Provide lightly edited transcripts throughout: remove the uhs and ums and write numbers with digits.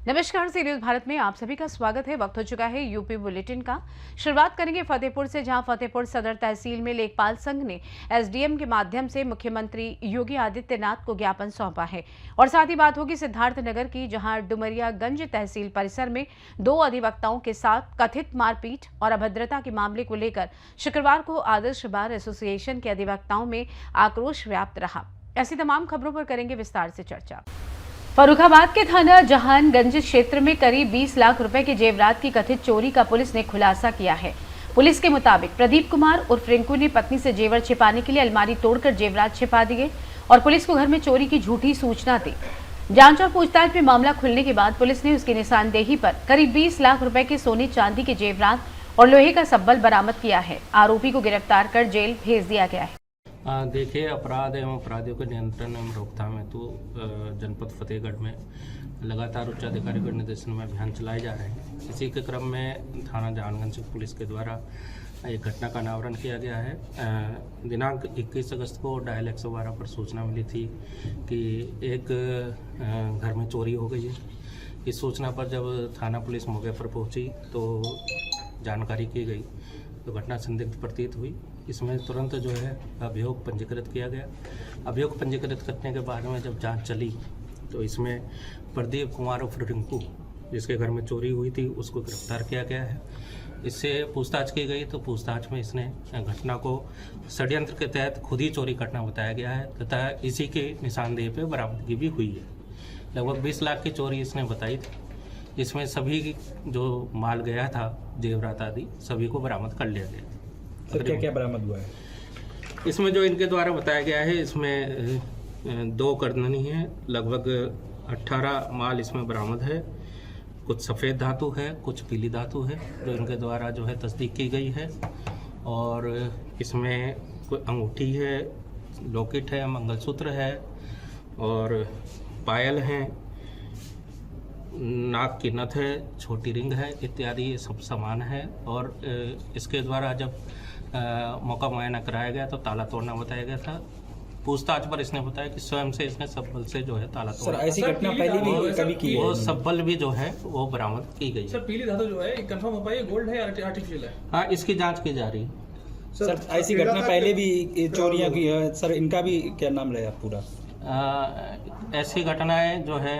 नमस्कार, सी न्यूज भारत में आप सभी का स्वागत है। वक्त हो चुका है यूपी बुलेटिन का। शुरुआत करेंगे फतेहपुर से, जहां फतेहपुर सदर तहसील में लेखपाल संघ ने एसडीएम के माध्यम से मुख्यमंत्री योगी आदित्यनाथ को ज्ञापन सौंपा है। और साथ ही बात होगी सिद्धार्थनगर की, जहां डुमरियागंज तहसील परिसर में 2 अधिवक्ताओं के साथ कथित मारपीट और अभद्रता के मामले को लेकर शुक्रवार को आदर्श बार एसोसिएशन के अधिवक्ताओं में आक्रोश व्याप्त रहा। ऐसी तमाम खबरों पर करेंगे विस्तार से चर्चा। फर्रुखाबाद के थाना जहानगंज क्षेत्र में करीब 20 लाख रुपए के जेवरात की कथित चोरी का पुलिस ने खुलासा किया है। पुलिस के मुताबिक प्रदीप कुमार उर्फ रिंकू ने पत्नी से जेवर छिपाने के लिए अलमारी तोड़कर जेवरात छिपा दिए और पुलिस को घर में चोरी की झूठी सूचना दी। जांच और पूछताछ में मामला खुलने के बाद पुलिस ने उसकी निशानदेही पर करीब 20 लाख रुपए के सोने चांदी के जेवरात और लोहे का सब्बल बरामद किया है। आरोपी को गिरफ्तार कर जेल भेज दिया गया है। देखिए, अपराध एवं अपराधियों के नियंत्रण एवं रोकथाम हेतु जनपद फतेहगढ़ में लगातार उच्च अधिकारी के निर्देशन में अभियान चलाए जा रहे हैं। इसी के क्रम में थाना जहानगंज पुलिस के द्वारा एक घटना का अनावरण किया गया है। दिनांक 21 अगस्त को डायल 112 पर सूचना मिली थी कि एक घर में चोरी हो गई है। इस सूचना पर जब थाना पुलिस मौके पर पहुंची तो जानकारी की गई तो घटना संदिग्ध प्रतीत हुई। इसमें तुरंत जो है अभियोग पंजीकृत किया गया। अभियोग पंजीकृत करने के बाद में जब जांच चली तो इसमें प्रदीप कुमार उर्फ रिंकू, जिसके घर में चोरी हुई थी, उसको गिरफ्तार किया गया है। इससे पूछताछ की गई तो पूछताछ में इसने घटना को षड्यंत्र के तहत खुद ही चोरी करना बताया गया है तथा इसी के निशानदेही पे बरामदगी भी हुई है। लगभग 20 लाख की चोरी इसने बताई थी। इसमें सभी जो माल गया था, जेवरात आदि, सभी को बरामद कर लिया गया। तो क्या क्या बरामद हुआ है? इसमें जो इनके द्वारा बताया गया है, इसमें 2 करधनी है, लगभग 18 माल इसमें बरामद है। कुछ सफ़ेद धातु है, कुछ पीली धातु है, जो इनके द्वारा जो है तस्दीक की गई है। और इसमें कोई अंगूठी है, लॉकेट है, मंगलसूत्र है और पायल हैं, नाक की नथ है, छोटी रिंग है इत्यादि, ये सब सामान है। और इसके द्वारा जब मौका मुआयना कराया गया तो ताला तोड़ना बताया गया था। पूछताछ पर इसने बताया कि स्वयं से इसने सब्बल से जो है ताला तोड़ा। ऐसी घटना पहले भी कभी की है? वो सब्बल भी जो है वो बरामद की गई। सर, पीली धातु जो है कंफर्म हो पाई, गोल्ड है या आर्टिफिशियल है? हाँ, इसकी जांच की जा रही है। सर, ऐसी घटना पहले भी चोरियां की है सर, इनका भी क्या नाम रहेगा पूरा? ऐसी घटनाएं जो है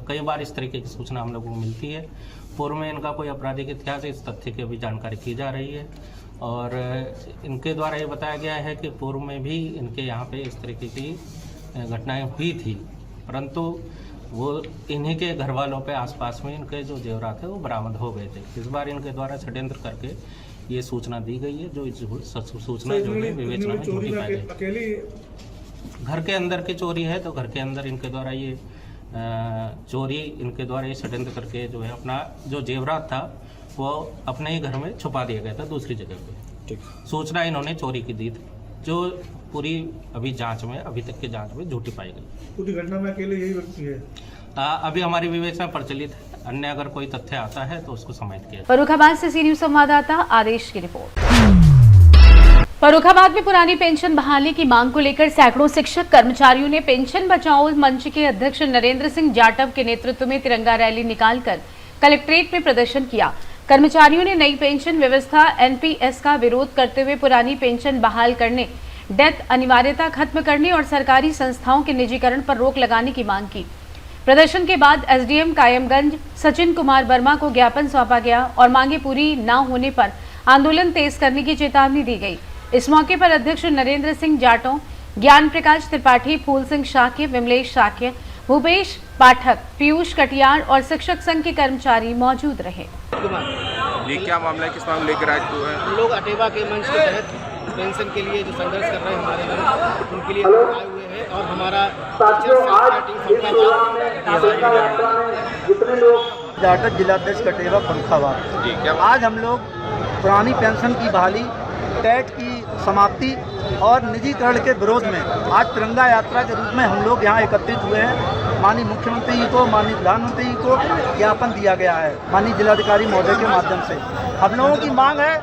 कई बार इस तरीके की सूचना हम लोगों को मिलती है। पूर्व में इनका कोई आपराधिक इतिहास, इस तथ्य की अभी जानकारी की जा रही है। और इनके द्वारा ये बताया गया है कि पूर्व में भी इनके यहाँ पे इस तरीके की घटनाएं हुई थी, परंतु वो इन्हीं के घर वालों पे आसपास में इनके जो जेवरात है वो बरामद हो गए थे। इस बार इनके द्वारा षड्यंत्र करके ये सूचना दी गई है, जो सूचना जो है विवेचना में झूठी पाई गई। घर के अंदर की चोरी है तो घर के अंदर इनके द्वारा ये चोरी, इनके द्वारा ये षड्यंत्र करके जो है अपना जो जेवरात था वो अपने ही घर में छुपा दिया गया था दूसरी जगह पे। सूचना इन्होंने चोरी की दी थी, जो पूरी अभी जांच में, अभी तक की जांच में झूठी पाई गई। पूरी घटना में अकेले यही व्यक्ति है? अभी हमारी विवेचना प्रचलित है, अन्य अगर कोई तथ्य आता है तो उसको समाहित किया। फर्रुखाबाद से सी न्यूज संवाददाता आदेश की रिपोर्ट। फर्रुखाबाद में पुरानी पेंशन बहाली की मांग को लेकर सैकड़ों शिक्षक कर्मचारियों ने पेंशन बचाओ मंच के अध्यक्ष नरेंद्र सिंह जाटव के नेतृत्व में तिरंगा रैली निकालकर कलेक्ट्रेट में प्रदर्शन किया। कर्मचारियों ने नई पेंशन व्यवस्था एनपीएस का विरोध करते हुए पुरानी पेंशन बहाल करने, डेथ अनिवार्यता खत्म करने और सरकारी संस्थाओं के निजीकरण पर रोक लगाने की मांग की। प्रदर्शन के बाद एसडीएम कायमगंज सचिन कुमार वर्मा को ज्ञापन सौंपा गया और मांगे पूरी न होने पर आंदोलन तेज करने की चेतावनी दी गई। इस मौके पर अध्यक्ष नरेंद्र सिंह जाटव, ज्ञान प्रकाश त्रिपाठी, फूल सिंह शाक्य, विमलेश शाक्य, भूपेश पाठक, पीयूष कटियार और शिक्षक संघ के कर्मचारी मौजूद रहे। ये क्या मामला है, किस मामले लेकर आज जो है? हम लोग अटेवा के मंच के तहत पेंशन के लिए जो संघर्ष कर रहे हैं हमारे लोग, उनके लिए आए हुए हैं और हमारा जाटव जिलाध्यक्ष कटेवा फर्रुखाबाद। आज हम लोग पुरानी पेंशन की बहाली, टेट की समाप्ति और निजीकरण के विरोध में आज तिरंगा यात्रा के रूप में हम लोग यहाँ एकत्रित हुए हैं। माननीय मुख्यमंत्री जी को, माननीय प्रधानमंत्री जी को ज्ञापन दिया गया है माननीय जिलाधिकारी महोदय के माध्यम से। हम लोगों की मांग है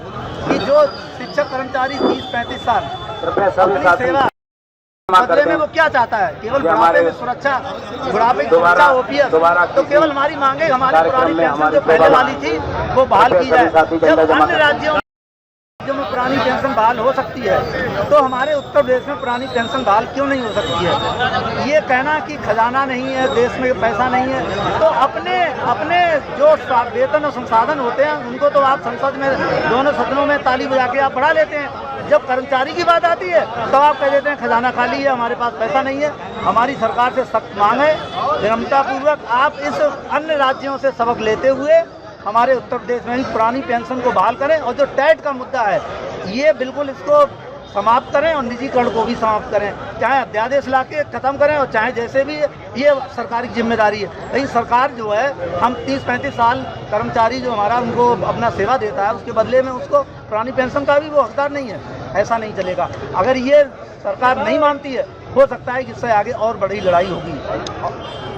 कि जो शिक्षक कर्मचारी 30-35 साल अपनी सेवा बदले में वो क्या चाहता है, केवल बुढ़ापे में सुरक्षा, बुढ़ापे की सुरक्षा ओपीएस, तो केवल हमारी मांगे हमारी पुरानी पेंशन जो पहले वाली थी वो बहाल की जाए। जब अन्य राज्यों में पुरानी पेंशन बहाल हो सकती है तो हमारे उत्तर प्रदेश में पुरानी पेंशन बहाल क्यों नहीं हो सकती है? ये कहना कि खजाना नहीं है, देश में पैसा नहीं है, तो अपने जो वेतन और संसाधन होते हैं उनको तो आप संसद में दोनों सदनों में ताली बजा के आप बढ़ा लेते हैं। जब कर्मचारी की बात आती है तो आप कह देते हैं खजाना खाली है, हमारे पास पैसा नहीं है। हमारी सरकार से सख्त मांग है, विनम्रतापूर्वक आप इस अन्य राज्यों से सबक लेते हुए हमारे उत्तर प्रदेश में ही पुरानी पेंशन को बहाल करें और जो टैट का मुद्दा है ये बिल्कुल इसको समाप्त करें और निजीकरण को भी समाप्त करें, चाहे अध्यादेश लाके खत्म करें और चाहे जैसे भी, ये सरकारी जिम्मेदारी है। लेकिन सरकार जो है, हम 30-35 साल कर्मचारी जो हमारा उनको अपना सेवा देता है उसके बदले में उसको पुरानी पेंशन का भी वो हकदार नहीं है। ऐसा नहीं चलेगा। अगर ये सरकार नहीं मानती है, हो सकता है कि इससे आगे और बड़ी लड़ाई होगी।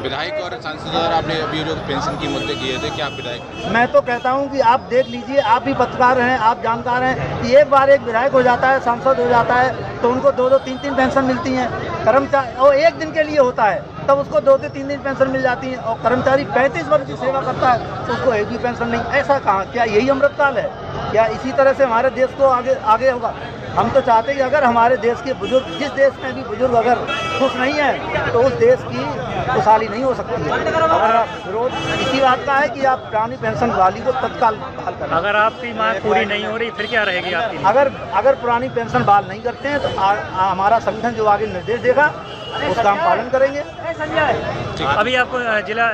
विधायक और सांसद द्वारा आपने अभी जो पेंशन की मुद्दे किए थे, क्या आप विधायक? मैं तो कहता हूं कि आप देख लीजिए, आप भी पत्रकार हैं, आप जानकार हैं कि एक बार एक विधायक हो जाता है, सांसद हो जाता है तो उनको 2-2, 3-3 पेंशन मिलती हैं। कर्मचारी और एक दिन के लिए होता है तब उसको 2 से 3 दिन पेंशन मिल जाती है, और कर्मचारी 35 वर्ष की सेवा करता है तो उसको एक भी पेंशन नहीं। ऐसा कहाँ? क्या यही अमृतकाल है? क्या इसी तरह से हमारे देश को आगे होगा? हम तो चाहते हैं कि अगर हमारे देश के बुजुर्ग, जिस देश में भी बुजुर्ग अगर खुश नहीं है तो उस देश की खुशहाली नहीं हो सकती है। अगर विरोध इसी बात का है कि आप पुरानी पेंशन वाली को तत्काल बहाल करें। अगर आपकी मांग पूरी नहीं हो रही फिर क्या रहेगी आपकी? अगर पुरानी पेंशन बहाल नहीं करते हैं तो हमारा संगठन जो आगे निर्देश देगा उसका हम पालन करेंगे। अभी आपको जिला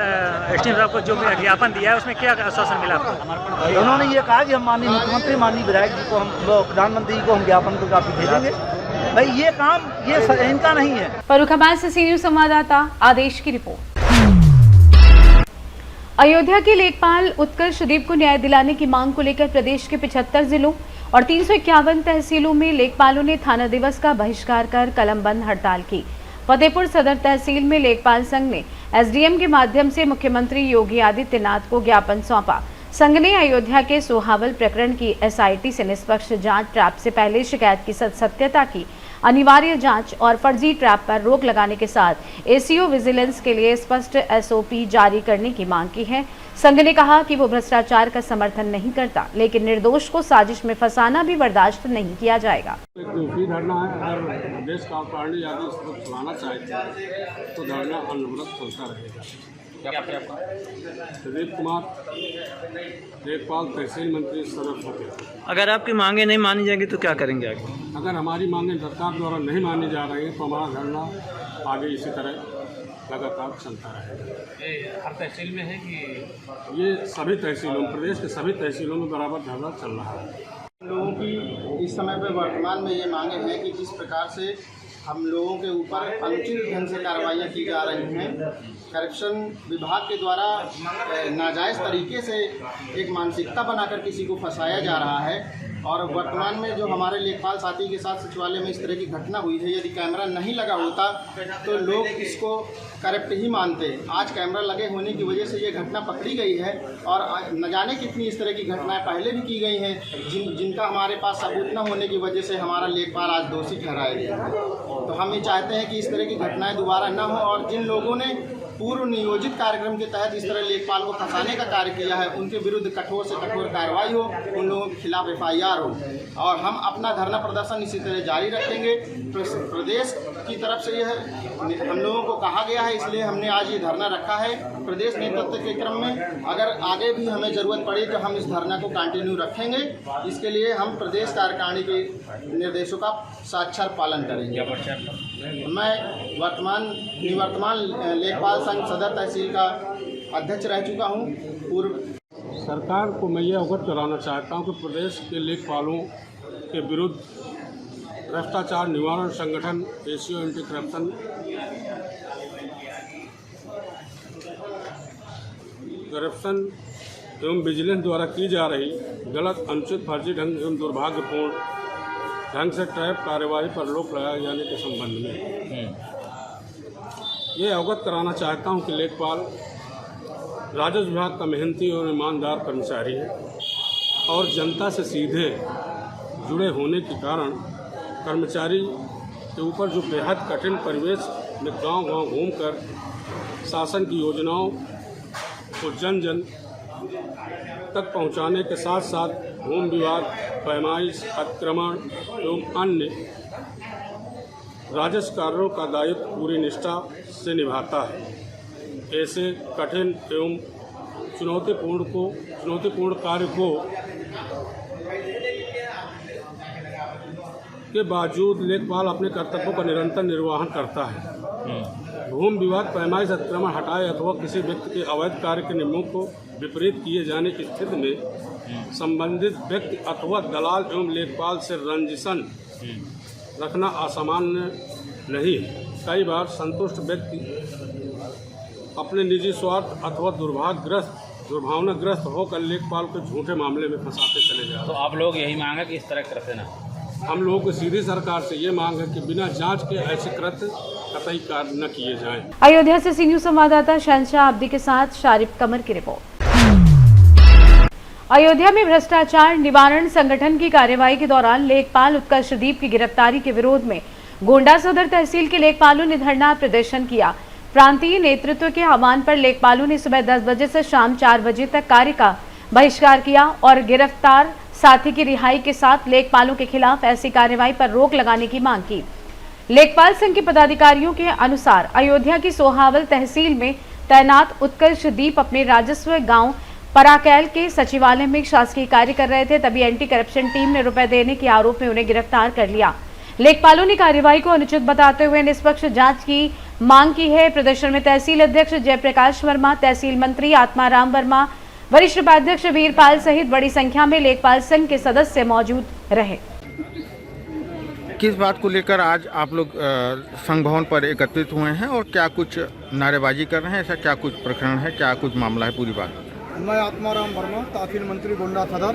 एसडीएम साहब को जो ज्ञापन दिया है उसमें क्या आश्वासन मिला आपको? उन्होंने ये कहा कि हम माननीय मुख्यमंत्री, माननीय विधायक जी को, हम प्रधानमंत्री को हम ज्ञापन को काफी भेजेंगे। भाई ये काम ये इनका नहीं है। फर्रुखाबाद से सीनियर संवाददाता आदेश की रिपोर्ट। अयोध्या के लेखपाल उत्कर्ष देव को न्याय दिलाने की मांग को लेकर प्रदेश के 75 जिलों और 351 तहसीलों में लेखपालों ने थाना दिवस का बहिष्कार कर कलमबंद हड़ताल की। फतेहपुर सदर तहसील में लेखपाल संघ ने एसडीएम के माध्यम से मुख्यमंत्री योगी आदित्यनाथ को ज्ञापन सौंपा। संघ ने अयोध्या के सोहावल प्रकरण की एसआईटी से निष्पक्ष जांच, ट्रैप से पहले शिकायत की सत्यता की अनिवार्य जांच और फर्जी ट्रैप पर रोक लगाने के साथ एसीओ विजिलेंस के लिए स्पष्ट एसओपी जारी करने की मांग की है। संघ ने कहा कि वो भ्रष्टाचार का समर्थन नहीं करता, लेकिन निर्दोष को साजिश में फंसाना भी बर्दाश्त नहीं किया जाएगा। एक धरना है, अगर देश का पार्टी आदि चलाना चाहते तो धरना अनवरत चलता रहेगा। प्रदीप कुमार, लेखपाल, तहसील मंत्री, सदर फतेहपुर। अगर आपकी मांगे नहीं मानी जाएंगी तो क्या करेंगे आगे? अगर हमारी मांगें सरकार द्वारा नहीं मानी जा रही तो हमारा धरना आगे इसी तरह लगातार चलता रहेगा। हर तहसील में है कि ये सभी तहसीलों, प्रदेश के सभी तहसीलों में बराबर धरना चल रहा है। लोगों की इस समय पर वर्तमान में ये मांगे हैं कि जिस प्रकार से हम लोगों के ऊपर अनुचित ढंग से कार्रवाइयाँ की जा रही हैं, करप्शन विभाग के द्वारा नाजायज़ तरीके से एक मानसिकता बनाकर किसी को फंसाया जा रहा है, और वर्तमान में जो हमारे लेखपाल साथी के साथ सचिवालय में इस तरह की घटना हुई है, यदि कैमरा नहीं लगा होता तो लोग इसको करप्ट ही मानते। आज कैमरा लगे होने की वजह से ये घटना पकड़ी गई है, और न जाने कितनी इस तरह की घटनाएं पहले भी की गई हैं जिनका हमारे पास सबूत न होने की वजह से हमारा लेखपाल आज दोषी ठहराया गया है। तो हम ये चाहते हैं कि इस तरह की घटनाएं दोबारा न हो, और जिन लोगों ने पूर्व नियोजित कार्यक्रम के तहत इस तरह लेखपाल को फंसाने का कार्य किया है उनके विरुद्ध कठोर से कठोर कार्रवाई हो, उन लोगों के खिलाफ FIR हो, और हम अपना धरना प्रदर्शन इसी तरह जारी रखेंगे। प्रदेश की तरफ से यह हम लोगों को कहा गया है, इसलिए हमने आज ये धरना रखा है। प्रदेश नेतृत्व के क्रम में अगर आगे भी हमें ज़रूरत पड़ी तो हम इस धरना को कंटिन्यू रखेंगे। इसके लिए हम प्रदेश कार्यकारिणी के निर्देशों का साक्षात पालन करेंगे। मैं निवर्तमान लेखपाल संघ सदर तहसील का अध्यक्ष रह चुका हूँ। पूर्व सरकार को मैं ये अवगत कराना चाहता हूँ कि प्रदेश के लेखपालों के विरुद्ध भ्रष्टाचार निवारण संगठन एसीओ एंटी करप्शन एवं विजिलेंस द्वारा की जा रही गलत, अनुचित, फर्जी ढंग एवं दुर्भाग्यपूर्ण ढंग से ट्रैप कार्यवाही पर रोक लगाए जाने के संबंध में ये अवगत कराना चाहता हूं कि लेखपाल राजस्व विभाग का मेहनती और ईमानदार कर्मचारी है और जनता से सीधे जुड़े होने के कारण कर्मचारी के ऊपर जो बेहद कठिन परिवेश में गांव-गांव घूमकर शासन की योजनाओं को जन जन तक पहुंचाने के साथ साथ भूमि विवाद, पैमाइश, अतिक्रमण एवं अन्य राजस्व कार्यों का दायित्व पूरी निष्ठा से निभाता है। ऐसे कठिन एवं चुनौतीपूर्ण कार्य को के बावजूद लेखपाल अपने कर्तव्यों का निरंतर निर्वहन करता है। भूमि विवाद, पैमाइश, अतिक्रमण हटाए अथवा किसी व्यक्ति के अवैध कार्य के नियमों को विपरीत किए जाने की स्थिति में संबंधित व्यक्ति अथवा दलाल एवं लेखपाल से रंजिशन रखना असामान्य नहीं है। कई बार संतुष्ट व्यक्ति अपने निजी स्वार्थ अथवा दुर्भावनाग्रस्त होकर लेखपाल को झूठे मामले में फंसाते चले जाते हैं। तो आप लोग यही मांग है कि इस तरह कृत्य ना? हम लोगों को सीधी सरकार से ये मांग है कि बिना जांच के ऐसे कृत्य कतई कार्य न किए जाएं। अयोध्या से सी न्यूज़ संवाददाता शहनशाह अब्दी के साथ शारिफ कमर की रिपोर्ट। अयोध्या में भ्रष्टाचार निवारण संगठन की कार्यवाही के दौरान लेखपाल उत्कर्षदीप की गिरफ्तारी के विरोध में गोंडा सदर तहसील के लेखपालों ने धरना प्रदर्शन किया। प्रांतीय नेतृत्व के आह्वान पर लेखपालों ने सुबह 10 बजे से शाम 4 बजे तक कार्य का बहिष्कार किया और गिरफ्तार साथी की रिहाई के साथ लेखपालों के खिलाफ ऐसी कार्रवाई पर रोक लगाने की मांग की। लेखपाल संघ के पदाधिकारियों के अनुसार अयोध्या की सोहावल तहसील में तैनात उत्कर्षदीप अपने राजस्व गांव पराकैल के सचिवालय में शासकीय कार्य कर रहे थे, तभी एंटी करप्शन टीम ने रुपए देने के आरोप में उन्हें गिरफ्तार कर लिया। लेखपालों ने कार्रवाई को अनुचित बताते हुए निष्पक्ष जांच की मांग की है। प्रदर्शन में तहसील अध्यक्ष जयप्रकाश वर्मा, तहसील मंत्री आत्माराम वर्मा, वरिष्ठ उपाध्यक्ष वीरपाल सहित बड़ी संख्या में लेखपाल संघ के सदस्य मौजूद रहे। किस बात को लेकर आज आप लोग संघ भवन पर एकत्रित हुए हैं और क्या कुछ नारेबाजी कर रहे हैं? ऐसा क्या कुछ प्रकरण है, क्या कुछ मामला है, पूरी बात? मैं आत्माराम वर्मा, तहसील मंत्री गोंडा सदर।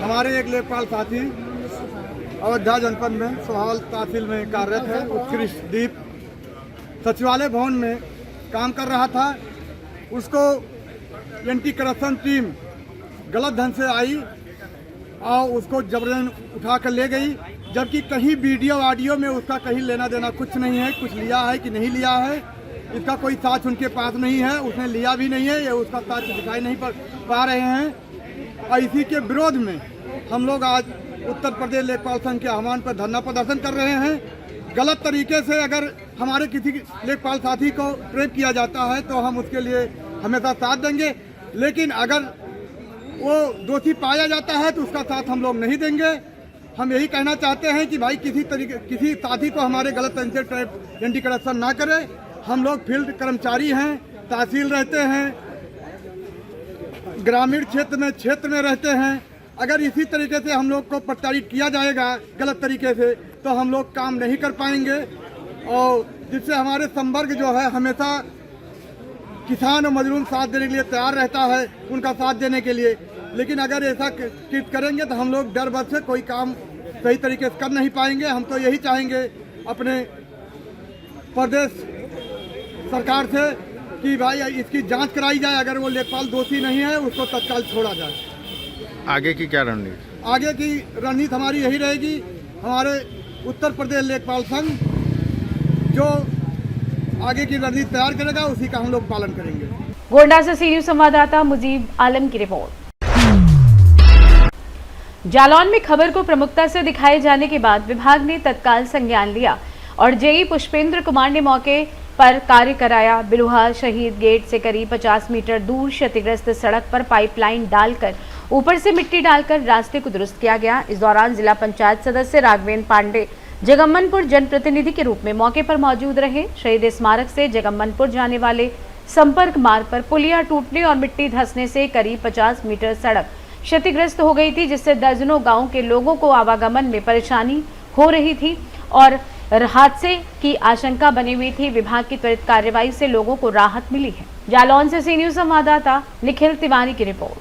हमारे एक लेखपाल साथी अयोध्या जनपद में सोहावल तहसील में कार्यरत है। उत्कर्षदीप सचिवालय भवन में काम कर रहा था। उसको एंटी करप्शन टीम गलत ढंग से आई और उसको जबरन उठा कर ले गई, जबकि कहीं वीडियो ऑडियो में उसका कहीं लेना देना कुछ नहीं है। कुछ लिया है कि नहीं लिया है इसका कोई साक्ष्य उनके पास नहीं है, उसने लिया भी नहीं है, ये उसका साक्ष्य दिखाई नहीं पा रहे हैं। और इसी के विरोध में हम लोग आज उत्तर प्रदेश लेखपाल संघ के आह्वान पर धरना प्रदर्शन कर रहे हैं। गलत तरीके से अगर हमारे किसी लेखपाल साथी को ट्रेप किया जाता है तो हम उसके लिए हमेशा साथ देंगे, लेकिन अगर वो दोषी पाया जाता है तो उसका साथ हम लोग नहीं देंगे। हम यही कहना चाहते हैं कि भाई किसी साथी को हमारे गलत तरीके से ट्रेप एंटी करप्शन ना करे। हम लोग फील्ड कर्मचारी हैं, तहसील रहते हैं, ग्रामीण क्षेत्र में रहते हैं। अगर इसी तरीके से हम लोग को प्रताड़ित किया जाएगा गलत तरीके से तो हम लोग काम नहीं कर पाएंगे। और जिससे हमारे संवर्ग जो है हमेशा किसान और मजदूर साथ देने के लिए तैयार रहता है, उनका साथ देने के लिए। लेकिन अगर ऐसा करेंगे तो हम लोग डर बस से कोई काम सही तरीके से कर नहीं पाएंगे। हम तो यही चाहेंगे अपने प्रदेश सरकार से कि भाई इसकी जांच कराई जाए। अगर वो लेखपाल दोषी नहीं है उसको तत्काल छोड़ा जाए। आगे की क्या रणनीति? आगे की रणनीति हमारी यही रहेगी। हमारे उत्तर प्रदेश लेखपाल संघ जो आगे की रणनीति तैयार करेगा उसी का हम लोग पालन करेंगे। गोंडा से सी न्यूज़ संवाददाता मुजीब आलम की रिपोर्ट। जालौन में खबर को प्रमुखता से दिखाए जाने के बाद विभाग ने तत्काल संज्ञान लिया और जेई पुष्पेंद्र कुमार ने मौके पर कार्य कराया। बिलुहा शहीद गेट से करीब 50 मीटर दूर क्षतिग्रस्त सड़क पर पाइपलाइन डालकर ऊपर से मिट्टी डालकर रास्ते को दुरुस्त किया गया। इस दौरान जिला पंचायत सदस्य राघवेंद्र पांडे जगम्मनपुर जनप्रतिनिधि के रूप में मौके पर मौजूद रहे। शहीद स्मारक से जगम्मनपुर जाने वाले संपर्क मार्ग पर पुलिया टूटने और मिट्टी धंसने से करीब 50 मीटर सड़क क्षतिग्रस्त हो गई थी, जिससे दर्जनों गांव के लोगों को आवागमन में परेशानी हो रही थी और हादसे की आशंका बनी हुई थी। विभाग की त्वरित कार्रवाई से लोगों को राहत मिली है। जालौन से सी न्यूज़ संवाददाता निखिल तिवारी की रिपोर्ट।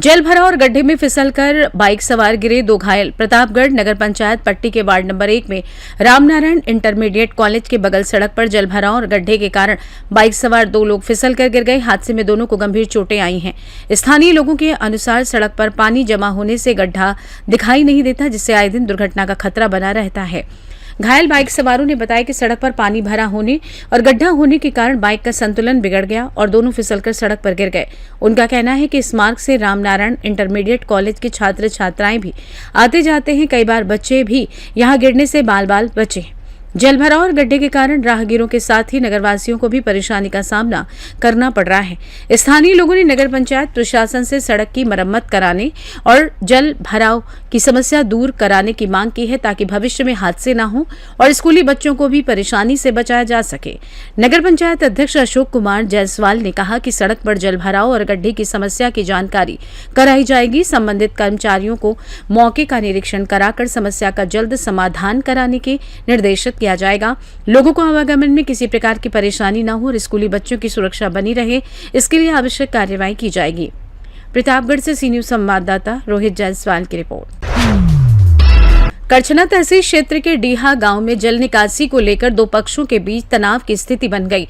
जल भरा और गड्ढे में फिसलकर बाइक सवार गिरे, 2 घायल। प्रतापगढ़ नगर पंचायत पट्टी के वार्ड नंबर 1 में रामनारायण इंटरमीडिएट कॉलेज के बगल सड़क पर जल भराव और गड्ढे के कारण बाइक सवार 2 लोग फिसलकर गिर गए। हादसे में दोनों को गंभीर चोटें आई हैं। स्थानीय लोगों के अनुसार सड़क पर पानी जमा होने से गड्ढा दिखाई नहीं देता, जिससे आए दिन दुर्घटना का खतरा बना रहता है। घायल बाइक सवारों ने बताया कि सड़क पर पानी भरा होने और गड्ढा होने के कारण बाइक का संतुलन बिगड़ गया और दोनों फिसलकर सड़क पर गिर गए। उनका कहना है कि इस मार्ग से रामनारायण इंटरमीडिएट कॉलेज के छात्र छात्राएं भी आते जाते हैं। कई बार बच्चे भी यहां गिरने से बाल बाल बचे। जल भराव और गड्ढे के कारण राहगीरों के साथ ही नगरवासियों को भी परेशानी का सामना करना पड़ रहा है। स्थानीय लोगों ने नगर पंचायत प्रशासन से सड़क की मरम्मत कराने और जल भराव की समस्या दूर कराने की मांग की है, ताकि भविष्य में हादसे न हो और स्कूली बच्चों को भी परेशानी से बचाया जा सके। नगर पंचायत अध्यक्ष अशोक कुमार जायसवाल ने कहा कि सड़क पर जल भराव और गड्ढे की समस्या की जानकारी कराई जाएगी। संबंधित कर्मचारियों को मौके का निरीक्षण कराकर समस्या का जल्द समाधान कराने के निर्देश किया जाएगा। लोगों को आवागमन में किसी प्रकार की परेशानी न हो और स्कूली बच्चों की सुरक्षा बनी रहे, इसके लिए आवश्यक कार्रवाई की जाएगी। प्रतापगढ़ से सी न्यूज संवाददाता रोहित जायसवाल की रिपोर्ट। करछना तहसील क्षेत्र के डीहा गांव में जल निकासी को लेकर 2 पक्षों के बीच तनाव की स्थिति बन गई।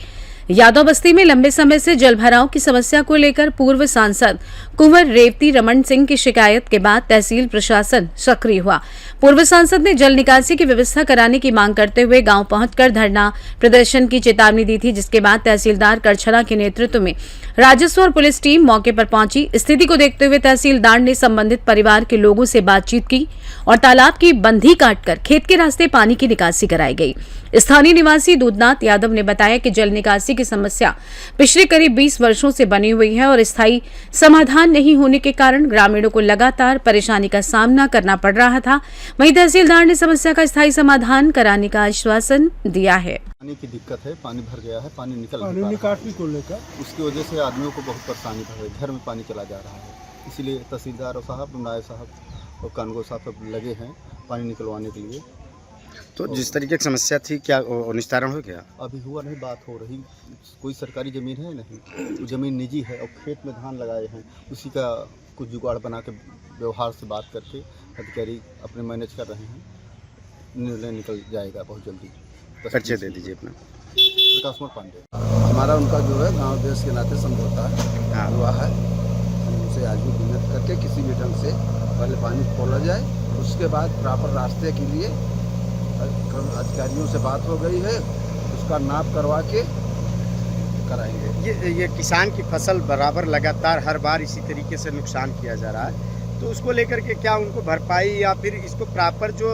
यादव बस्ती में लंबे समय से जल भराव की समस्या को लेकर पूर्व सांसद कुंवर रेवती रमन सिंह की शिकायत के बाद तहसील प्रशासन सक्रिय हुआ। पूर्व सांसद ने जल निकासी की व्यवस्था कराने की मांग करते हुए गांव पहुंचकर धरना प्रदर्शन की चेतावनी दी थी, जिसके बाद तहसीलदार करछना के नेतृत्व में राजस्व और पुलिस टीम मौके पर पहुंची। स्थिति को देखते हुए तहसीलदार ने संबंधित परिवार के लोगों से बातचीत की और तालाब की बंधी काटकर खेत के रास्ते पानी की निकासी कराई गई। स्थानीय निवासी दूधनाथ यादव ने बताया कि जल निकासी की समस्या पिछले करीब 20 वर्षों से बनी हुई है और स्थायी समाधान नहीं होने के कारण ग्रामीणों को लगातार परेशानी का सामना करना पड़ रहा था। वहीं तहसीलदार ने समस्या का स्थायी समाधान कराने का आश्वासन दिया है। पानी की दिक्कत है, पानी भर गया है, पानी निकासी को लेकर उसकी वजह से आदमियों को बहुत परेशानी हो रही है। घर में पानी चला जा रहा है, इसीलिए तहसीलदार साहब, नायब साहब और कानगो साहब सब लगे हैं पानी निकलवाने के लिए। तो जिस तरीके की समस्या थी, क्या निस्तारण हो गया? अभी हुआ नहीं, बात हो रही। कोई सरकारी ज़मीन है नहीं, वो ज़मीन निजी है और खेत में धान लगाए हैं, उसी का कुछ जुगाड़ बना के व्यवहार से बात करके अधिकारी अपने मैनेज कर रहे हैं। निर्णय निकल जाएगा बहुत जल्दी। परिचय दे दीजिए अपना। प्रकाश कुमार पांडे। हमारा उनका जो है गाँव देश के नाते समझौता हुआ है। हम उनसे आज भी विनती करके किसी भी ढंग से पहले पानी खोला जाए, उसके बाद प्रॉपर रास्ते के लिए अधिकारियों से बात हो गई है, उसका नाप करवा के कराएंगे। ये किसान की फसल बराबर लगातार हर बार इसी तरीके से नुकसान किया जा रहा है, तो उसको लेकर के क्या उनको भरपाई या फिर इसको प्रॉपर जो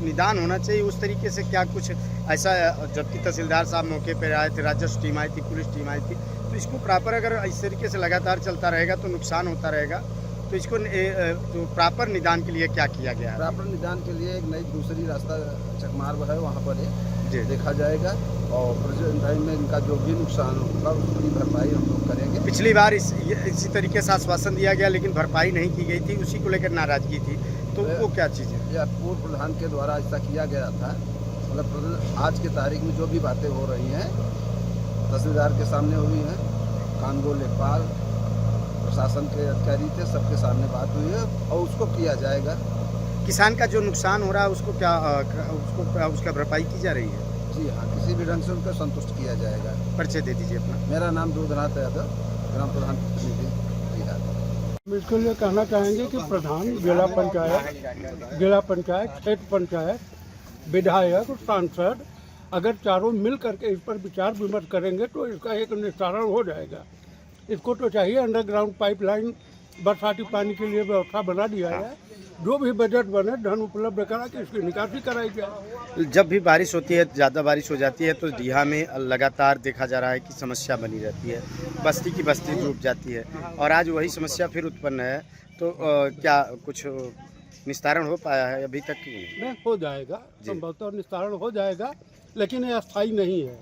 निदान होना चाहिए उस तरीके से क्या कुछ ऐसा, जबकि तहसीलदार साहब मौके पर आए थे, राजस्व टीम आई थी, पुलिस टीम आई थी, तो इसको प्रॉपर अगर इस तरीके से लगातार चलता रहेगा तो नुकसान होता रहेगा, तो इसको जो प्रॉपर निदान के लिए क्या किया गया है? प्रॉपर निदान के लिए एक नई दूसरी रास्ता चकमार्ग है, वहाँ पर देखा जाएगा और प्रेजेंट टाइम में इनका जो भी नुकसान होगा उसकी भरपाई हम लोग करेंगे। पिछली बार इसी तरीके से आश्वासन दिया गया लेकिन भरपाई नहीं की गई थी, उसी को लेकर नाराजगी थी, तो वो क्या चीज़ है? यह पूर्व प्रधान के द्वारा ऐसा किया गया था। मतलब आज के तारीख में जो भी बातें हो रही हैं तहसीलदार के सामने हुई हैं, कानगो लेखपाल प्रशासन के अधिकारी थे, सबके सामने बात हुई है और उसको किया जाएगा। किसान का जो नुकसान हो रहा है उसको क्या उसका भरपाई की जा रही है? जी हाँ, किसी भी ढंग से उनको संतुष्ट किया जाएगा। परिचय दे दीजिए अपना। मेरा नाम दूधनाथ यादव, ग्राम प्रधान प्रतिनिधि बिहार। इसके लिए कहना चाहेंगे कि प्रधान, जिला पंचायत, क्षेत्र पंचायत, विधायक और सांसद अगर चारों मिल करके इस पर विचार विमर्श करेंगे तो इसका एक निस्तारण हो जाएगा। इसको तो चाहिए अंडरग्राउंड पाइपलाइन, बरसाती पानी के लिए व्यवस्था बना दिया जाए, जो भी बजट बने धन उपलब्ध करा के इसकी निकासी कराई जाए। जब भी बारिश होती है, ज़्यादा बारिश हो जाती है तो डीहा में लगातार देखा जा रहा है कि समस्या बनी रहती है, बस्ती की बस्ती डूब जाती है और आज वही समस्या फिर उत्पन्न है, तो क्या कुछ निस्तारण हो पाया है अभी तक? नहीं, हो जाएगा, संभवतः निस्तारण हो जाएगा, लेकिन ये अस्थायी नहीं है।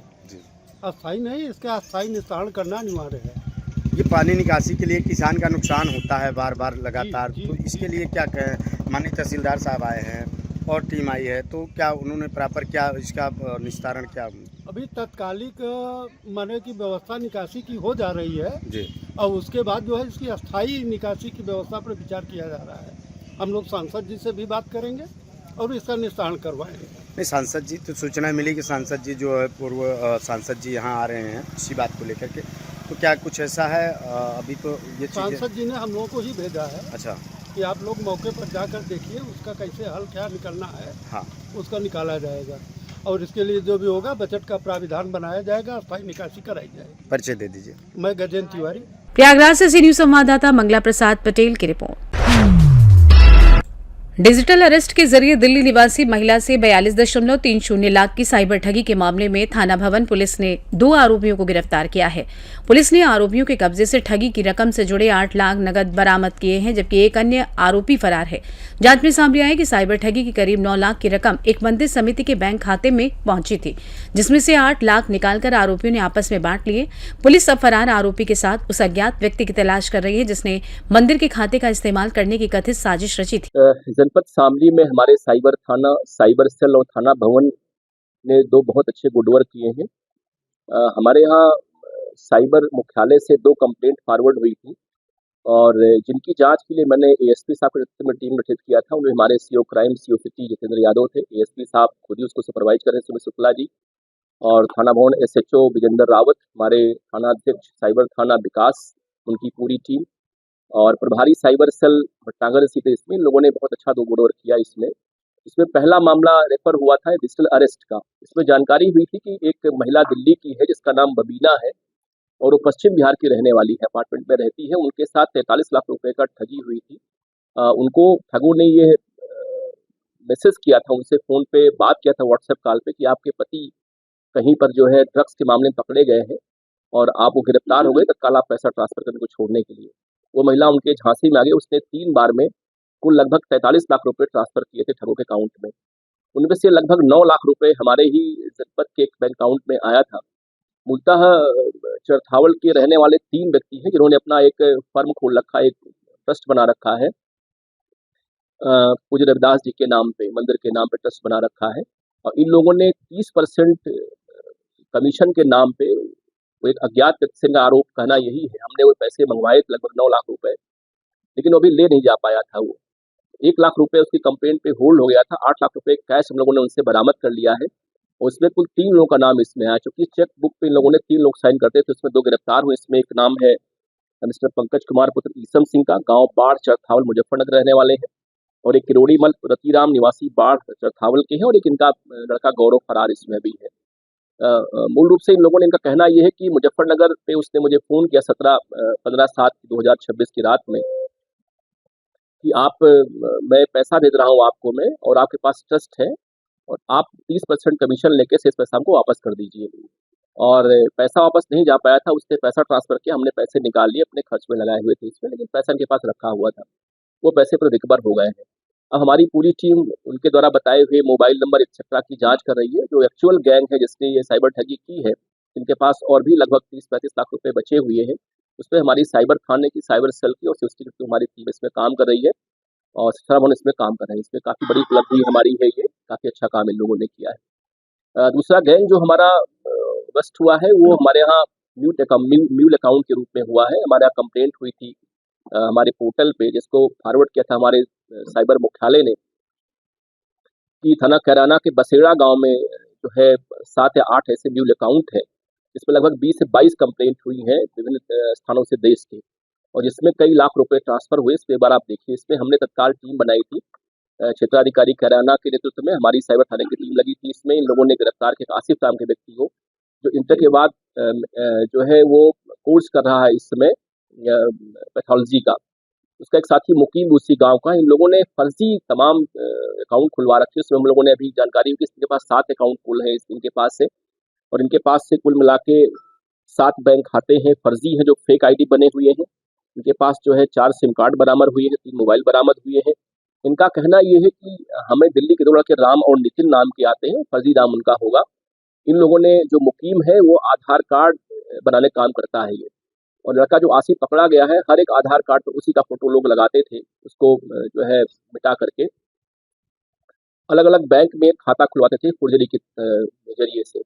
अस्थायी नहीं, इसका अस्थायी निस्तारण करना अनिवार्य है। ये पानी निकासी के लिए किसान का नुकसान होता है बार बार लगातार, तो इसके लिए क्या कहें? माननीय तहसीलदार साहब आए हैं और टीम आई है, तो क्या उन्होंने प्रॉपर क्या इसका निस्तारण क्या? अभी तत्कालिक माने की व्यवस्था निकासी की हो जा रही है जी। और उसके बाद जो है इसकी अस्थायी निकासी की व्यवस्था पर विचार किया जा रहा है। हम लोग सांसद जी से भी बात करेंगे और इसका निस्तारण करवाएंगे। नहीं, सांसद जी तो सूचना मिली कि सांसद जी जो है पूर्व सांसद जी यहाँ आ रहे हैं इसी बात को लेकर के, तो क्या कुछ ऐसा है अभी तो ये सांसद जी ने हम लोगों को ही भेजा है। अच्छा, कि आप लोग मौके पर जाकर देखिए उसका कैसे हल क्या निकलना है। हाँ, उसका निकाला जाएगा और इसके लिए जो भी होगा बजट का प्राविधान बनाया जाएगा, अस्थायी निकासी कराई जाएगी। परिचय दे दीजिए। मैं गजेंद्र तिवारी, प्रयागराज से सी न्यूज संवाददाता मंगला प्रसाद पटेल की रिपोर्ट। डिजिटल अरेस्ट के जरिए दिल्ली निवासी महिला से 42.30 लाख की साइबर ठगी के मामले में थाना भवन पुलिस ने 2 आरोपियों को गिरफ्तार किया है। पुलिस ने आरोपियों के कब्जे से ठगी की रकम से जुड़े 8 लाख नकद बरामद किए हैं, जबकि एक अन्य आरोपी फरार है। जांच में सामने आया कि साइबर ठगी की करीब 9 लाख की रकम एक मंदिर समिति के बैंक खाते में पहुंची थी, जिसमें से 8 लाख निकालकर आरोपियों ने आपस में बांट लिए। पुलिस अब फरार आरोपी के साथ उस अज्ञात व्यक्ति की तलाश कर रही है जिसने मंदिर के खाते का इस्तेमाल करने की कथित साजिश रची थी। जनपद शामली में हमारे साइबर थाना, साइबर सेल और थाना भवन ने 2 बहुत अच्छे गुड वर्क किए हैं। हमारे यहाँ साइबर मुख्यालय से 2 कंप्लेंट फॉरवर्ड हुई थी और जिनकी जांच के लिए मैंने एएसपी साहब के नेतृत्व में टीम गठित किया था। उनमें हमारे CO crime CO city Jitendra Yadav थे, एएसपी साहब खुद ही उसको सुपरवाइज कर रहे थे शुक्ला जी, और थाना भवन एसएचओ विजेंद्र रावत, हमारे थाना अध्यक्ष साइबर थाना विकास, उनकी पूरी टीम और प्रभारी साइबर सेल भटनागर स्थित। इसमें लोगों ने बहुत अच्छा 2 गुड वर्क किया। इसमें पहला मामला रेफर हुआ था डिजिटल अरेस्ट का। इसमें जानकारी हुई थी कि एक महिला दिल्ली की है जिसका नाम बबीना है और वो पश्चिम बिहार की रहने वाली है, अपार्टमेंट में रहती है। उनके साथ 43 लाख रुपए का ठगी हुई थी। उनको ठगों ने ये मैसेज किया था, उनसे फ़ोन पे बात किया था व्हाट्सएप कॉल पे कि आपके पति कहीं पर जो है ड्रग्स के मामले में पकड़े गए हैं और आप वो गिरफ्तार हो गए, तत्काल आप पैसा ट्रांसफर करने को छोड़ने के लिए। वो महिला उनके झांसे में आ गई। उसने 3 बार में कुल लगभग 43 लाख रुपए ट्रांसफर किए थे ठगों के अकाउंट में। उनमें से लगभग 9 लाख रुपए हमारे ही जनपद के एक बैंक अकाउंट में आया था। मूलतः चरथावल के रहने वाले 3 व्यक्ति हैं जिन्होंने अपना एक फर्म खोल रखा है, एक ट्रस्ट बना रखा है पूज्य रविदास जी के नाम पे, मंदिर के नाम पे ट्रस्ट बना रखा है और इन लोगों ने 30% कमीशन के नाम पे वो एक अज्ञात व्यक्ति से आरोप कहना यही है, हमने वो पैसे मंगवाए लगभग 9 लाख रुपए, लेकिन वो अभी ले नहीं जा पाया था। वो 1 लाख रुपए उसकी कंप्लेंट पे होल्ड हो गया था। 8 लाख रुपए कैश हम लोगों ने उनसे बरामद कर लिया है और इसमें कुल 3 लोगों का नाम इसमें आया। चूंकि चेक बुक पे इन लोगों ने 3 लोग साइन करते थे, उसमें 2 गिरफ्तार हुए। इसमें एक नाम है मिस्टर पंकज कुमार पुत्र ईसम सिंह का, गाँव बाढ़ चरथावल मुजफ्फरनगर रहने वाले हैं, और एक किरोड़ीमल रतिराम निवासी बाढ़ चरथावल के हैं, और एक इनका लड़का गौरव फरार इसमें भी है। मूल रूप से इन लोगों ने, इनका कहना ये है कि मुजफ्फरनगर पे उसने मुझे फ़ोन किया 15/7/2026 की रात में कि आप मैं पैसा भेज रहा हूँ आपको मैं, और आपके पास ट्रस्ट है और आप 30% कमीशन लेके शेष पैसा हमको वापस कर दीजिए। और पैसा वापस नहीं जा पाया था, उसने पैसा ट्रांसफ़र किया, हमने पैसे निकाल लिए, अपने खर्च में लगाए हुए थे इसमें, लेकिन पैसा इनके पास रखा हुआ था। वो पैसे पर रिकवर हो गए हैं। अब हमारी पूरी टीम उनके द्वारा बताए हुए मोबाइल नंबर एक्सेट्रा की जांच कर रही है। जो एक्चुअल गैंग है जिसने ये साइबर ठगी की है, इनके पास और भी लगभग 30-35 लाख रुपए बचे हुए हैं। उसमें हमारी साइबर थाने की, साइबर सेल की और सिस्टम की हमारी टीम इसमें काम कर रही है और श्रवण इसमें काम कर रहे हैं। इसमें काफ़ी बड़ी उपलब्धि हमारी है, ये काफ़ी अच्छा काम इन लोगों ने किया है। दूसरा गैंग जो हमारा बस्ट हुआ है वो हमारे यहाँ म्यूल अकाउंट के रूप में हुआ है। हमारे यहाँ कंप्लेंट हुई थी हमारे पोर्टल पे, जिसको फॉरवर्ड किया था हमारे साइबर मुख्यालय ने, कि थाना कैराना के बसेड़ा गांव में जो है 7 या 8 ऐसे म्यूल अकाउंट है, जिसमें लगभग 20 से 22 कंप्लेंट हुई हैं विभिन्न स्थानों से देश के, और जिसमें कई लाख रुपए ट्रांसफर हुए। इसमें एक बार आप देखिए, इसमें हमने तत्काल टीम बनाई थी, क्षेत्राधिकारी कैराना के नेतृत्व में हमारी साइबर थाने की टीम लगी थी। इसमें इन लोगों ने गिरफ्तार किया आसिफ नाम के व्यक्ति को, जो इंटर के बाद जो है वो कोर्स कर रहा है इस समय पैथोलॉजी का। उसका एक साथी मुकीम उसी गांव का। इन लोगों ने फर्जी तमाम अकाउंट खुलवा रखे। उसमें हम लोगों ने अभी जानकारी हुई कि इनके पास 7 अकाउंट खुल हैं इनके पास से, और इनके पास से कुल मिला के 7 बैंक खाते हैं फर्जी हैं जो फेक आईडी बने हुए हैं। इनके पास जो है 4 सिम कार्ड बरामद हुए हैं, 3 मोबाइल बरामद हुए हैं। इनका कहना ये है कि हमें दिल्ली के 2 लड़के राम और नितिन नाम के आते हैं, फर्जी नाम उनका होगा। इन लोगों ने, जो मुकीम है वो आधार कार्ड बनाने काम करता है ये, और लड़का जो आसिफ पकड़ा गया है, हर एक आधार कार्ड पर उसी का फोटो लोग लगाते थे, उसको जो है मिटा करके अलग अलग बैंक में खाता खुलवाते थे फुर्जरी के जरिए से।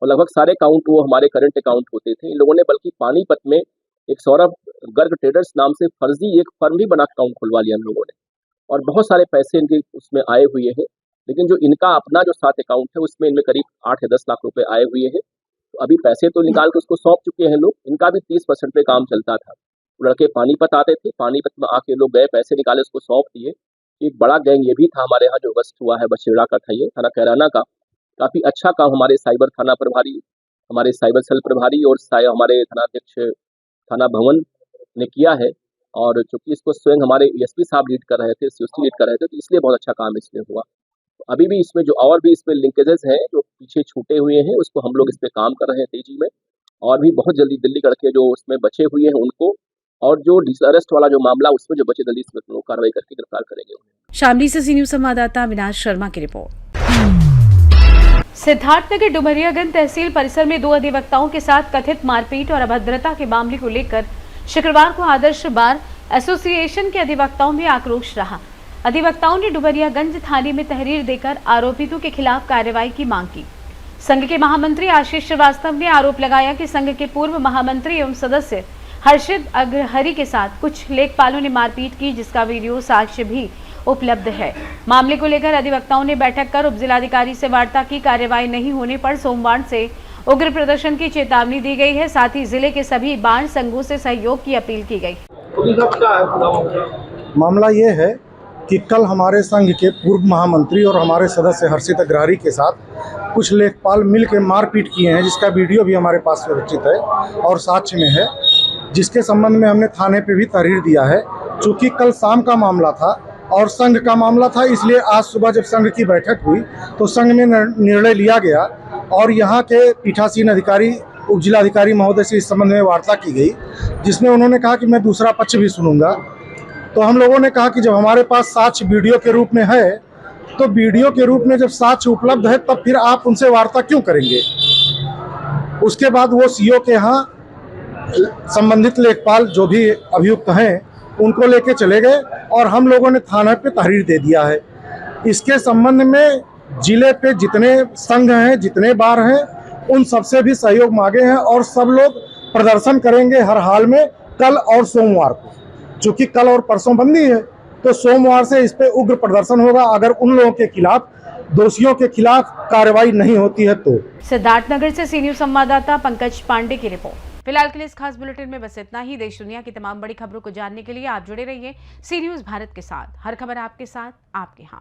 और लगभग सारे अकाउंट वो हमारे करंट अकाउंट होते थे। इन लोगों ने बल्कि पानीपत में एक सौरभ गर्ग ट्रेडर्स नाम से फर्जी एक फर्म भी बना अकाउंट खुलवा लिया इन लोगों ने, और बहुत सारे पैसे इनके उसमें आए हुए हैं। लेकिन जो इनका अपना जो 7 अकाउंट है उसमें इनमें करीब 8 या 10 लाख रुपए आए हुए हैं। तो अभी पैसे तो निकाल के उसको सौंप चुके हैं लोग। इनका भी 30% पे काम चलता था। लड़के पानीपत आते थे, पानीपत में आके लोग गए, पैसे निकाले, उसको सौंप दिए। एक बड़ा गैंग ये भी था हमारे यहाँ जो अरेस्ट हुआ है, बछेड़ा का था ये, थाना कैराना का। काफ़ी अच्छा काम हमारे साइबर थाना प्रभारी, हमारे साइबर सेल प्रभारी और हमारे थानाध्यक्ष थाना भवन ने किया है। और चूंकि इसको स्वयं हमारे एसपी साहब लीड कर रहे थे, सीओसी लीड कर रहे थे, तो इसलिए बहुत अच्छा काम इसमें हुआ। तो अभी भी इसमें जो और भी इसमें लिंकेजेस हैं जो पीछे छूटे हुए हैं, उसको हम लोग इस पे काम कर रहे हैं तेजी में, और भी बहुत जल्दी दिल्ली करके जो उसमें बचे हुए हैं उनको, और जो डिसअरेस्ट वाला जो मामला उसमें जो बचे जल्दी इसमें लोग कार्रवाई करके गिरफ्तार करेंगे। शामली से सी न्यूज संवाददाता अविनाश शर्मा की रिपोर्ट। सिद्धार्थनगर डुमरियागंज तहसील परिसर में 2 अधिवक्ताओं के साथ कथित मारपीट और अभद्रता के मामले को लेकर शुक्रवार को आदर्श बार एसोसिएशन के अधिवक्ताओं में आक्रोश रहा। अधिवक्ताओं ने डुमरियागंज थाने में तहरीर देकर आरोपितों के खिलाफ कार्रवाई की मांग की। संघ के महामंत्री आशीष श्रीवास्तव ने आरोप लगाया कि संघ के पूर्व महामंत्री एवं सदस्य हर्षित अग्रहरी के साथ कुछ लेखपालों ने मारपीट की, जिसका वीडियो साक्ष्य भी उपलब्ध है। मामले को लेकर अधिवक्ताओं ने बैठक कर उपजिलाधिकारी से वार्ता की। कार्रवाई नहीं होने पर सोमवार से उग्र प्रदर्शन की चेतावनी दी गई है। साथ ही जिले के सभी बार संघों से सहयोग की अपील की गई। मामला ये है कि कल हमारे संघ के पूर्व महामंत्री और हमारे सदस्य हर्षित अग्रहरी के साथ कुछ लेखपाल मिल के मारपीट किए हैं, जिसका वीडियो भी हमारे पास सुरक्षित है और साक्ष्य में है, जिसके संबंध में हमने थाने पे भी तहरीर दिया है। चूँकि कल शाम का मामला था और संघ का मामला था, इसलिए आज सुबह जब संघ की बैठक हुई तो संघ में निर्णय लिया गया और यहाँ के पीठासीन अधिकारी उप जिलाधिकारी महोदय से इस संबंध में वार्ता की गई, जिसमें उन्होंने कहा कि मैं दूसरा पक्ष भी सुनूंगा। तो हम लोगों ने कहा कि जब हमारे पास साक्ष्य वीडियो के रूप में है, तो वीडियो के रूप में जब साक्ष्य उपलब्ध है तब फिर आप उनसे वार्ता क्यों करेंगे। उसके बाद वो सीओ के यहाँ संबंधित लेखपाल जो भी अभियुक्त हैं उनको लेके चले गए और हम लोगों ने थाना पे तहरीर दे दिया है। इसके संबंध में जिले पे जितने संघ हैं, जितने बार हैं, उन सबसे भी सहयोग मांगे हैं और सब लोग प्रदर्शन करेंगे हर हाल में कल और सोमवार को। चूँकि कल और परसों बंदी है तो सोमवार से इस पे उग्र प्रदर्शन होगा अगर उन लोगों के खिलाफ, दोषियों के खिलाफ कार्रवाई नहीं होती है तो। सिद्धार्थनगर से सी न्यूज संवाददाता पंकज पांडे की रिपोर्ट। फिलहाल के लिए इस खास बुलेटिन में बस इतना ही। देश दुनिया की तमाम बड़ी खबरों को जानने के लिए आप जुड़े रहिए सी न्यूज भारत के साथ। हर खबर आपके साथ, आपके हाथ।